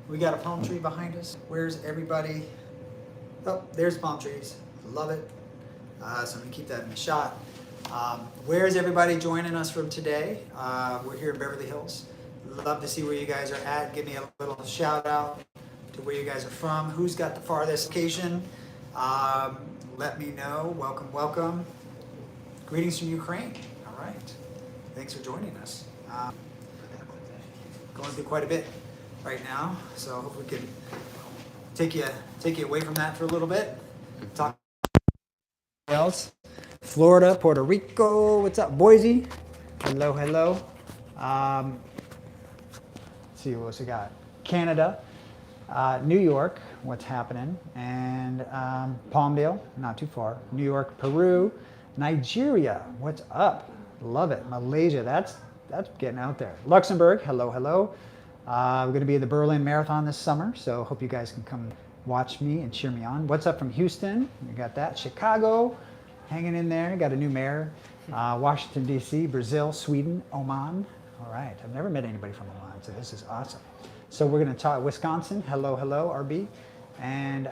We got a palm tree behind us. Where's everybody? Oh, there's palm trees. Love it. So I'm gonna keep that in the shot. Where's everybody joining us from today? We're here in Beverly Hills. Love to see where you guys are at. Give me a little shout out to where you guys are from. Who's got the farthest location? Let me know. Welcome, welcome. Greetings from Ukraine. All right. Thanks for joining us. Going through quite a bit right now, so I hope we can take you away from that for a little bit. Talk else. Florida, Puerto Rico. What's up, Boise? Hello, hello. Let's see what else we got. Canada, New York. What's happening? And Palmdale, not too far. New York, Peru, Nigeria. What's up? Love it. Malaysia. That's getting out there. Luxembourg. Hello, hello. We're going to be at the Berlin Marathon this summer, so hope you guys can come watch me and cheer me on. What's up from Houston? We got that. Chicago, hanging in there. Got a new mayor. Washington, D.C., Brazil, Sweden, Oman. All right. I've never met anybody from Oman, so this is awesome. So we're going to talk Wisconsin. Hello, hello, RB. And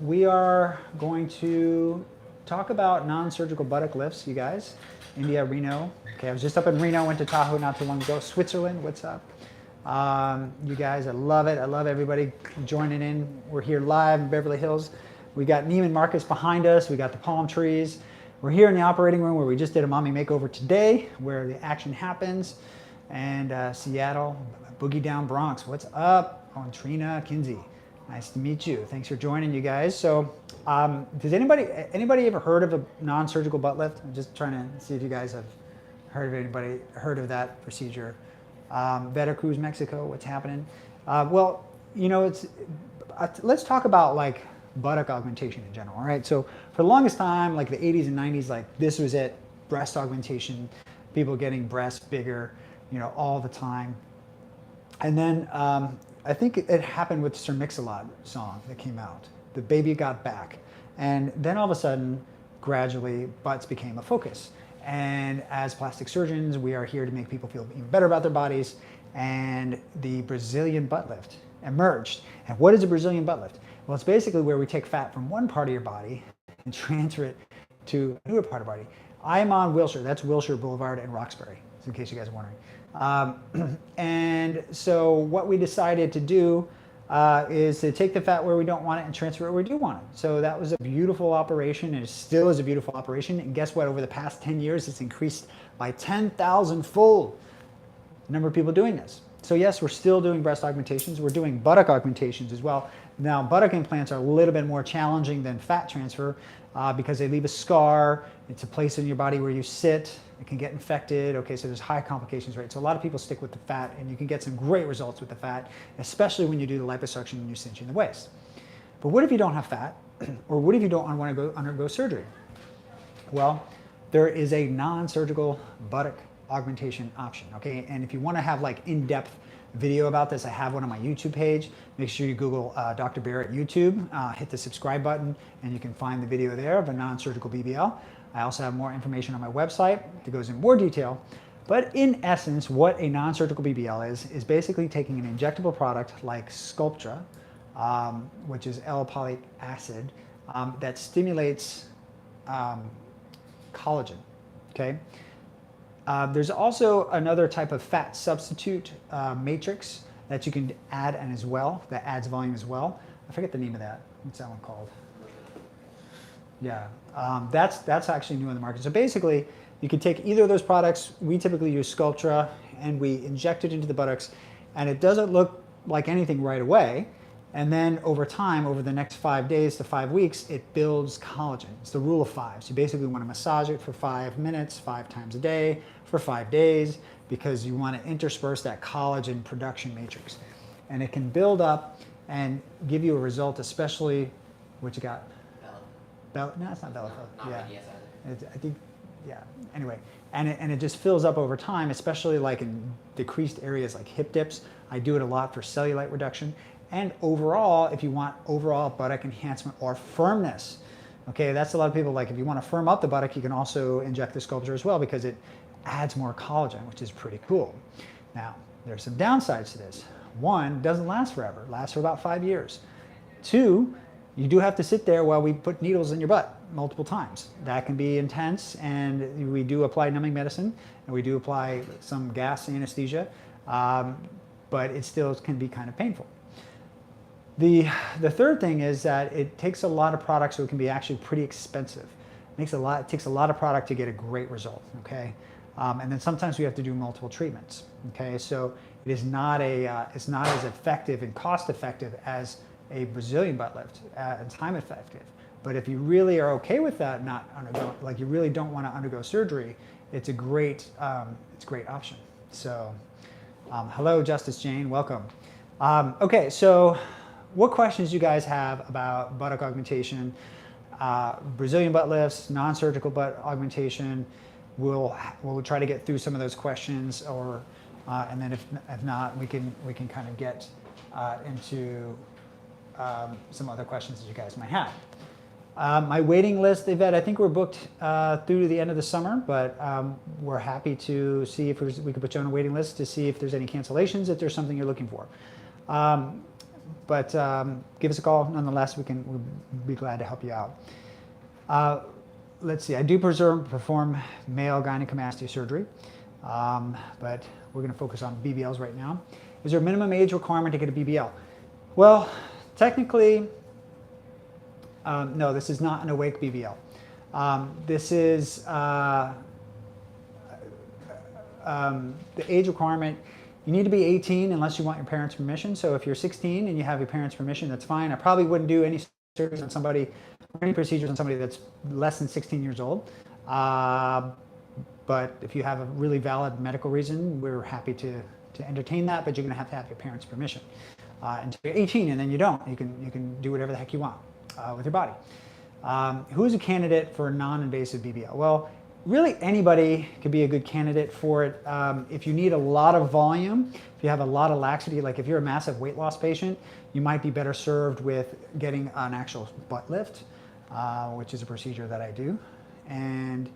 we are going to talk about non-surgical buttock lifts, you guys. India, Reno. Okay, I was just up in Reno, went to Tahoe not too long ago. Switzerland, what's up? You guys, I love it. I love everybody joining in. We're here live in Beverly Hills. We got Neiman Marcus behind us. We got the palm trees. We're here in the operating room where we just did a mommy makeover today, where the action happens. And Seattle, Boogie Down Bronx. What's up? Oh, and Trina Kinsey. Nice to meet you. Thanks for joining, you guys. So, does anybody ever heard of a non-surgical butt lift? I'm just trying to see if you guys have heard of that procedure. Veracruz, Mexico. What's happening? Well, you know, let's talk about like buttock augmentation in general. All right. So for the longest time, like the 80s and 90s, like this was it. Breast augmentation, people getting breasts bigger, you know, all the time. And then I think it happened with Sir Mix-a-Lot song that came out. The Baby Got Back. And then all of a sudden, gradually, butts became a focus. And as plastic surgeons, we are here to make people feel even better about their bodies. And the Brazilian butt lift emerged. And what is a Brazilian butt lift? Well, it's basically where we take fat from one part of your body and transfer it to a newer part of the body. I'm on Wilshire. That's Wilshire Boulevard and Roxbury, in case you guys are wondering. And so what we decided to do is to take the fat where we don't want it and transfer it where we do want it. So that was a beautiful operation, and it still is a beautiful operation. And guess what? Over the past 10 years, it's increased by 10,000-fold the number of people doing this. So yes, we're still doing breast augmentations. We're doing buttock augmentations as well. Now, buttock implants are a little bit more challenging than fat transfer because they leave a scar. It's a place in your body where you sit. It can get infected. Okay, so there's high complications rate. So a lot of people stick with the fat, and you can get some great results with the fat, especially when you do the liposuction and you're cinching the waist. But what if you don't have fat? Or what if you don't want to undergo surgery? Well, there is a non-surgical buttock augmentation option, okay? And if you want to have like in-depth video about this, I have one on my YouTube page. Make sure you Google Dr. Barrett YouTube, hit the subscribe button, and you can find the video there of a non-surgical BBL. I also have more information on my website that goes in more detail. But in essence, what a non-surgical BBL is basically taking an injectable product like Sculptra, which is L-polyic acid, that stimulates collagen, okay? There's also another type of fat substitute matrix that you can add in as well, that adds volume as well. I forget the name of that. What's that one called? Yeah, that's actually new on the market. So basically, you can take either of those products. We typically use Sculptra, and we inject it into the buttocks, and it doesn't look like anything right away. And then over time, over the next 5 days to 5 weeks, it builds collagen. It's the rule of 5. So you basically want to massage it for 5 minutes, 5 times a day, for 5 days, because you want to intersperse that collagen production matrix. And it can build up and give you a result, especially, what you got? Bella. No, it's not Bella. Yeah. I think, yeah. Anyway, and it just fills up over time, especially like in decreased areas like hip dips. I do it a lot for cellulite reduction. And overall, if you want overall buttock enhancement or firmness, okay, that's a lot of people like, if you want to firm up the buttock, you can also inject the Sculptra as well because it adds more collagen, which is pretty cool. Now, there's some downsides to this. one, doesn't last forever. It lasts for about 5 years. Two, you do have to sit there while we put needles in your butt multiple times. That can be intense, and we do apply numbing medicine, and we do apply some gas anesthesia, but it still can be kind of painful. The third thing is that it takes a lot of product, so it can be actually pretty expensive. It takes a lot of product to get a great result, okay? And then sometimes we have to do multiple treatments, okay? So it is not it's not as effective and cost effective as a Brazilian butt lift, and time effective. But if you really are okay with that, like you really don't want to undergo surgery, it's a great option. So, hello, Justice Jane, welcome. Okay, so what questions you guys have about buttock augmentation, Brazilian butt lifts, non-surgical butt augmentation? We'll try to get through some of those questions, or and then if not, we can kind of get into some other questions that you guys might have. My waiting list, Yvette, I think we're booked through to the end of the summer, but we're happy to see if we can put you on a waiting list to see if there's any cancellations, if there's something you're looking for. But give us a call nonetheless. We'll be glad to help you out. Let's see, I do perform male gynecomastia surgery, but we're going to focus on BBLs right now. Is there a minimum age requirement to get a BBL? Well, technically, no, this is not an awake BBL. This is the age requirement. You need to be 18 unless you want your parents' permission. So if you're 16 and you have your parents' permission, that's fine. I probably wouldn't do any surgeries on somebody, or any procedures on somebody that's less than 16 years old. But if you have a really valid medical reason, we're happy to entertain that, but you're going to have your parents' permission. Until you're 18, and then you don't. You can do whatever the heck you want with your body. Who is a candidate for a non-invasive BBL? Well, really anybody could be a good candidate for it. If you need a lot of volume, if you have a lot of laxity, like if you're a massive weight loss patient, you might be better served with getting an actual butt lift, which is a procedure that I do. And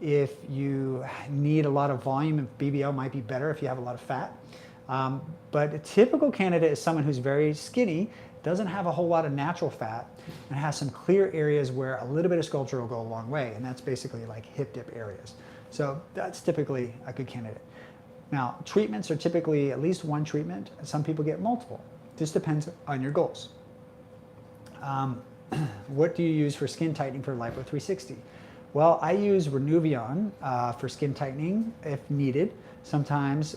if you need a lot of volume, BBL might be better if you have a lot of fat. But a typical candidate is someone who's very skinny, doesn't have a whole lot of natural fat, and has some clear areas where a little bit of Sculptra will go a long way, and that's basically like hip dip areas. So that's typically a good candidate. Now, treatments are typically at least one treatment, and some people get multiple. This depends on your goals. What do you use for skin tightening for Lipo 360? Well, I use Renuvion for skin tightening if needed. Sometimes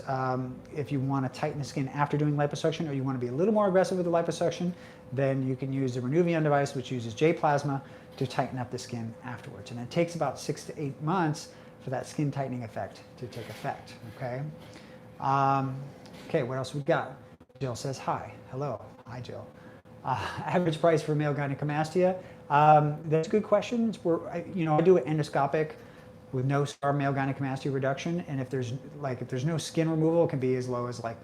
if you want to tighten the skin after doing liposuction, or you want to be a little more aggressive with the liposuction, then you can use the Renuvion device, which uses J-plasma to tighten up the skin afterwards. And it takes about 6 to 8 months for that skin tightening effect to take effect, okay? Okay, what else we got? Jill says hi. Hello. Hi, Jill. Average price for male gynecomastia? That's a good question. I do it endoscopic with no scar male gynecomastia reduction, and if there's no skin removal, it can be as low as like,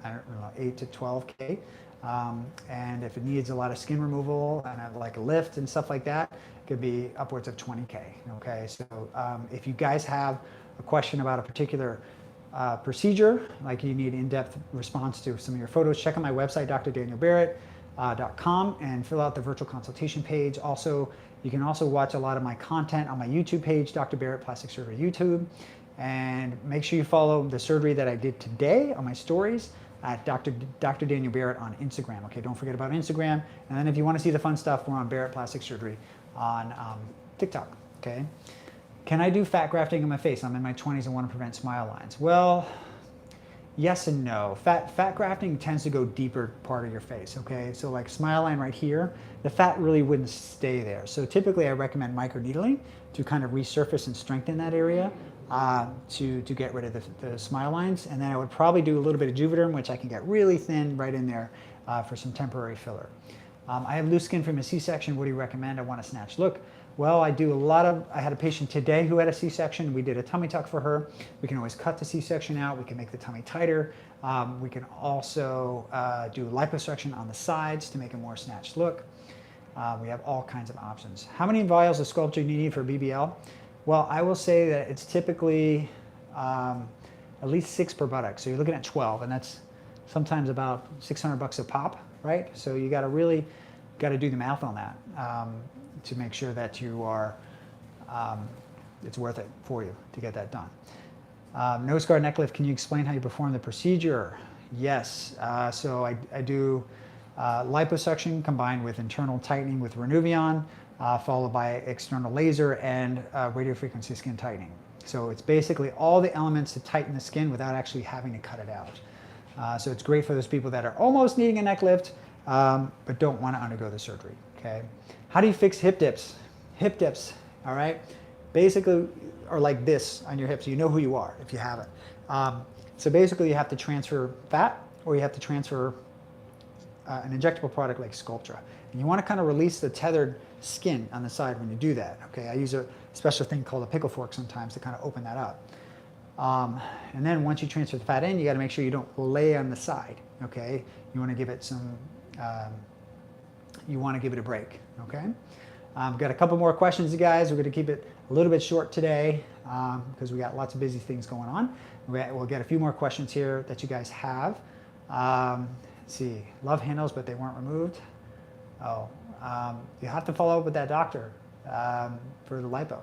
I don't know, 8 to 12K. And if it needs a lot of skin removal and like a lift and stuff like that, it could be upwards of 20K. Okay, so if you guys have a question about a particular procedure, like you need in-depth response to some of your photos, check out my website, drdanielbarrett.com, and fill out the virtual consultation page. Also, you can also watch a lot of my content on my YouTube page, Dr. Barrett Plastic Surgery YouTube. And make sure you follow the surgery that I did today on my stories at Dr. Daniel Barrett on Instagram. Okay, don't forget about Instagram. And then if you want to see the fun stuff, we're on Barrett Plastic Surgery on TikTok. Okay. Can I do fat grafting on my face? I'm in my 20s and want to prevent smile lines. Well, yes and no. Fat grafting tends to go deeper part of your face, okay? So like smile line right here, the fat really wouldn't stay there. So typically I recommend microneedling to kind of resurface and strengthen that area to get rid of the smile lines. And then I would probably do a little bit of Juvederm, which I can get really thin right in there for some temporary filler. I have loose skin from a C-section. What do you recommend? I want a snatched look. Well, I had a patient today who had a C-section. We did a tummy tuck for her. We can always cut the C-section out. We can make the tummy tighter. We can also do liposuction on the sides to make a more snatched look. We have all kinds of options. How many vials of Sculptra do you need for BBL? Well, I will say that it's typically at least 6 per buttock. So you're looking at 12, and that's sometimes about $600 a pop, right? So you got to really do the math on that to make sure that you are, it's worth it for you to get that done. No scar neck lift, can you explain how you perform the procedure? Yes, so I do liposuction combined with internal tightening with Renuvion, followed by external laser and radiofrequency skin tightening. So it's basically all the elements to tighten the skin without actually having to cut it out. So it's great for those people that are almost needing a neck lift, but don't want to undergo the surgery, okay? How do you fix hip dips? Hip dips, all right? Basically are like this on your hips. You know who you are if you have it. So basically you have to transfer fat or you have to transfer an injectable product like Sculptra. And you want to kind of release the tethered skin on the side when you do that, okay? I use a special thing called a pickle fork sometimes to kind of open that up. And then once you transfer the fat in, you got to make sure you don't lay on the side, okay? You want to give it some, you want to give it a break, okay? We've got a couple more questions, you guys. We're going to keep it a little bit short today because we got lots of busy things going on. We'll get a few more questions here that you guys have. Let's see, love handles, but they weren't removed. Oh, you have to follow up with that doctor for the lipo.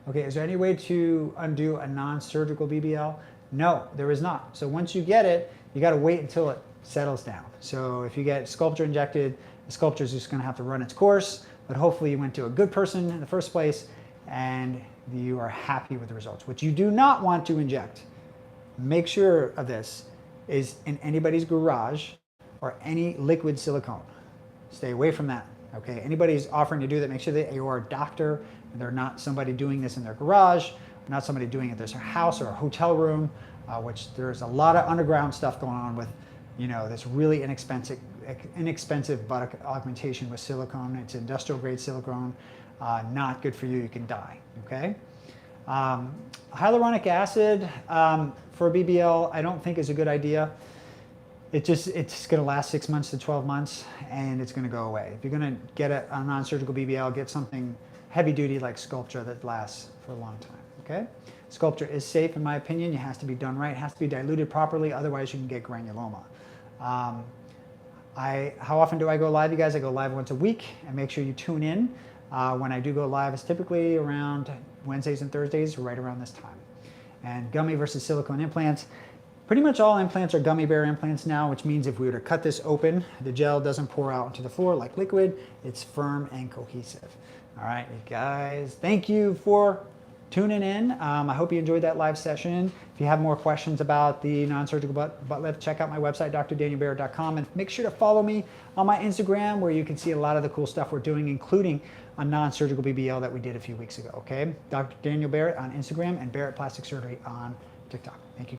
Okay, is there any way to undo a non-surgical BBL? No, there is not. So once you get it, you got to wait until it settles down. So if you get Sculptra injected, the Sculptra is just going to have to run its course, but hopefully you went to a good person in the first place and you are happy with the results. What you do not want to inject, make sure of this, is in anybody's garage or any liquid silicone. Stay away from that, okay? Anybody's offering to do that, make sure that you are a doctor and they're not somebody doing this in their garage, not somebody doing it in their house or a hotel room, which there's a lot of underground stuff going on with, you know, this really inexpensive buttock augmentation with silicone. It's industrial grade silicone, not good for you, you can die, okay? Hyaluronic acid for BBL, I don't think is a good idea. It's going to last 6 months to 12 months and it's going to go away. If you're going to get a non-surgical BBL, get something heavy duty like Sculptra that lasts for a long time, okay? Sculptra is safe in my opinion. It has to be done right. It has to be diluted properly, otherwise you can get granuloma. How often do I go live, you guys? I go live once a week, and make sure you tune in. When I do go live, it's typically around Wednesdays and Thursdays, right around this time. And gummy versus silicone implants. Pretty much all implants are gummy bear implants now, which means if we were to cut this open, the gel doesn't pour out into the floor like liquid. It's firm and cohesive. All right, you guys, thank you for tuning in. I hope you enjoyed that live session. If you have more questions about the non-surgical butt lift, check out my website, drdanielbarrett.com, and make sure to follow me on my Instagram where you can see a lot of the cool stuff we're doing, including a non-surgical BBL that we did a few weeks ago, okay? Dr. Daniel Barrett on Instagram and Barrett Plastic Surgery on TikTok. Thank you.